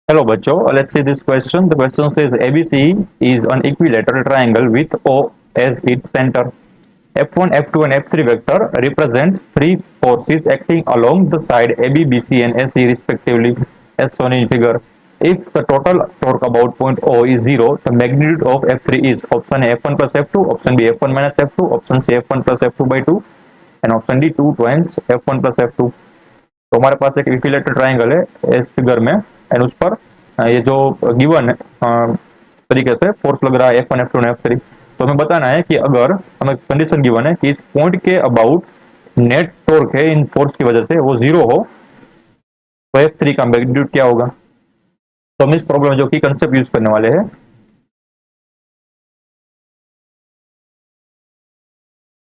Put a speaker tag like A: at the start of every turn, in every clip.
A: Hello, बच्चों. Let's see this question. The question says ABC is an equilateral triangle with O as its center. F1, F2, and F3 vector represent three forces acting along the side AB, BC, and AC respectively, as shown in figure. If the total torque about point O is zero, the magnitude of F3 is option A F1 plus F2, option B F1 minus F2, option C F1 plus F2 by 2, and option D 2 times F1 plus F2. तो हमारे पास एक equilateral triangle है इस figure में and उस पर ये जो गिवन तरीके से फोर्स लग रहा है F1 F2 और F3। तो हमें बताना है कि अगर हमें कंडीशन गिवन है कि इस पॉइंट के अबाउट नेट टॉर्क है इन फोर्स की वजह से वो जीरो हो तो F3 का मैग्नीट्यूड क्या होगा। तो हम इस प्रॉब्लम में जो कि कंसेप्ट यूज करने वाले हैं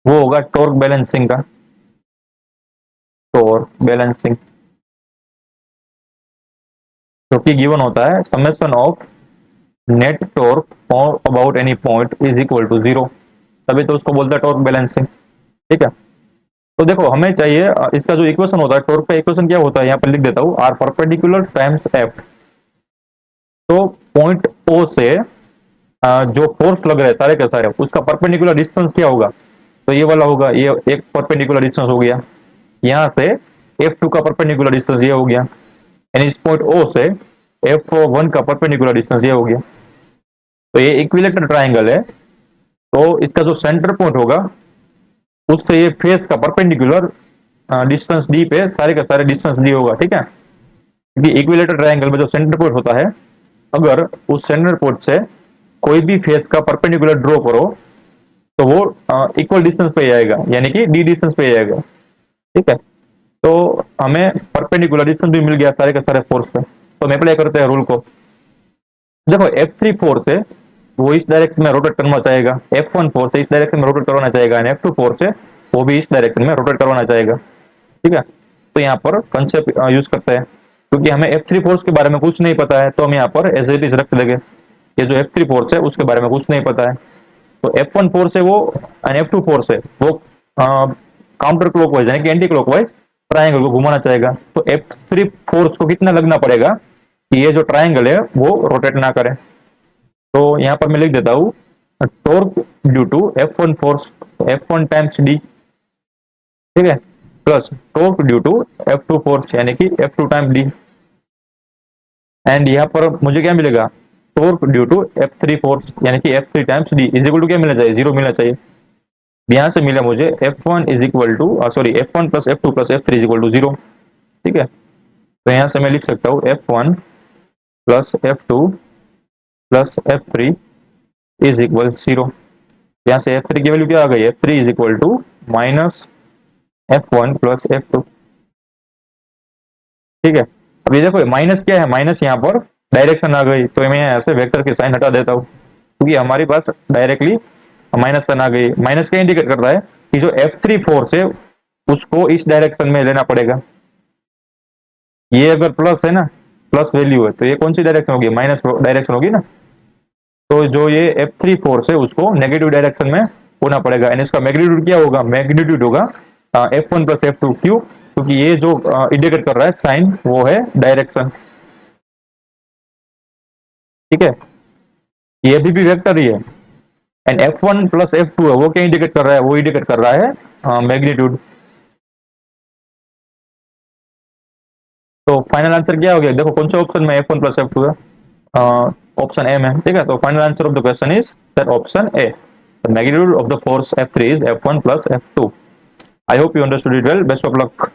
A: वो होगा टॉर्क बैलेंसिंग का। टॉर्क बैलेंसिंग जो कि गिवन होता है समेशन ऑफ नेट टॉर्क और about any point is equal to zero, तभी तो उसको बोलते हैं टॉर्क बैलेंसिंग। ठीक है, तो देखो हमें चाहिए इसका जो इक्वेशन होता है टॉर्क का इक्वेशन क्या होता है, यहाँ पर लिख देता हूँ आर परपेंडिकुलर टाइम्स एफ। तो पॉइंट ओ से जो फोर्स लग रहा है सारे के सारे उसका परपेंडिकुलर डिस्टेंस क्या होगा, तो ये वाला होगा, ये एक परपेंडिकुलर डिस्टेंस हो गया। यहाँ से F2 का परपेंडिकुलर डिस्टेंस ये हो गया, यानी इस पॉइंट O से F1 का परपेंडिकुलर डिस्टेंस ये हो गया। तो ये इक्विलेटरल ट्राइंगल है, तो इसका जो सेंटर पॉइंट होगा उससे ये फेस का परपेंडिकुलर डिस्टेंस डी पे सारे का सारे डिस्टेंस डी होगा। ठीक है, क्योंकि इक्विलेटरल ट्राइंगल में जो सेंटर पॉइंट होता है अगर उस सेंटर पॉइंट से कोई भी फेस का परपेंडिकुलर ड्रॉ करो तो वो इक्वल डिस्टेंस पे आएगा, यानी कि डी डिस्टेंस पे आएगा। ठीक है, तो हमें परपेंडिकुलर डिस्टेंस भी मिल गया सारे के सारे फोर्स पे। तो हम अप्लाई करते हैं रूल को। देखो F3 फोर्स है वो इस डायरेक्शन में रोटेट करना चाहेगा, F1 फोर्स है इस डायरेक्शन में रोटेट करवाना चाहेगा, एंड F2 फोर्स है वो भी इस डायरेक्शन में रोटेट करवाना चाहेगा। ठीक है, तो यहाँ पर कंसेप्ट यूज करते हैं, क्योंकि हमें F3 फोर्स के बारे में कुछ नहीं पता है तो हम यहाँ पर एज इट इज रख देंगे। ये जो F3 फोर्स है उसके बारे में कुछ नहीं पता है, तो F1 फोर्स है वो एंड F2 फोर्स है वो काउंटर क्लॉकवाइज यानी कि एंटी क्लॉकवाइज ट्राइंगल को घुमाना चाहेगा। तो F3 फोर्स को कितना लगना पड़ेगा कि ये जो ट्राइंगल है वो रोटेट ना करे। तो यहाँ पर मैं लिख देता हूँ torque due to F1 force F1 times D, ठीक है, plus torque due to F2 force यानी कि F2 टाइम्स डी, एंड यहाँ पर मुझे क्या मिलेगा torque due to F3 force यानी कि F3 times D is equal to क्या मिलना चाहिए, जीरो मिलना चाहिए। यहाँ से मिला मुझे F1 is equal to sorry F1 plus F2 plus F3 is equal to zero. ठीक है, तो यहाँ से मैं लिख सकता हूँ F1 plus F2 plus F3 is equal zero. यहाँ से F3 की वैल्यू क्या आ गई, F3 is equal to minus F1 plus F2। ठीक है, अब ये देखो माइनस क्या है, माइनस यहाँ पर डायरेक्शन आ गई, तो मैं यहाँ से वेक्टर की साइन हटा देता हूँ क्योंकि हमारे पास डायरेक्टली माइनस साइन आ गई। माइनस क्या इंडिकेट कर रहा है कि जो F3 फोर्स है उसको इस डायरेक्शन में लेना पड़ेगा। ये अगर प्लस है ना, प्लस वैल्यू है तो ये कौन सी डायरेक्शन होगी, माइनस डायरेक्शन होगी ना। तो जो ये F3 फोर्स है उसको नेगेटिव डायरेक्शन में होना पड़ेगा, एंड इसका मैग्नीट्यूड क्या होगा, मैग्नीट्यूड होगा F1 प्लस F2। क्यों, क्योंकि ये जो इंडिकेट कर रहा है साइन वो है डायरेक्शन। ठीक है, ये भी वेक्टर ही है, एंड F1 प्लस F2 है वो क्या इंडिकेट कर रहा है, वो इंडिकेट कर रहा है मैग्नीट्यूड। तो फाइनल आंसर क्या हो गया, देखो कौन सा ऑप्शन में F1 प्लस F2 है, ऑप्शन ए में। ठीक है, तो final answer of the question is that option A, the magnitude of the force F3 is F1 plus F2। I hope you understood it well. Best of luck.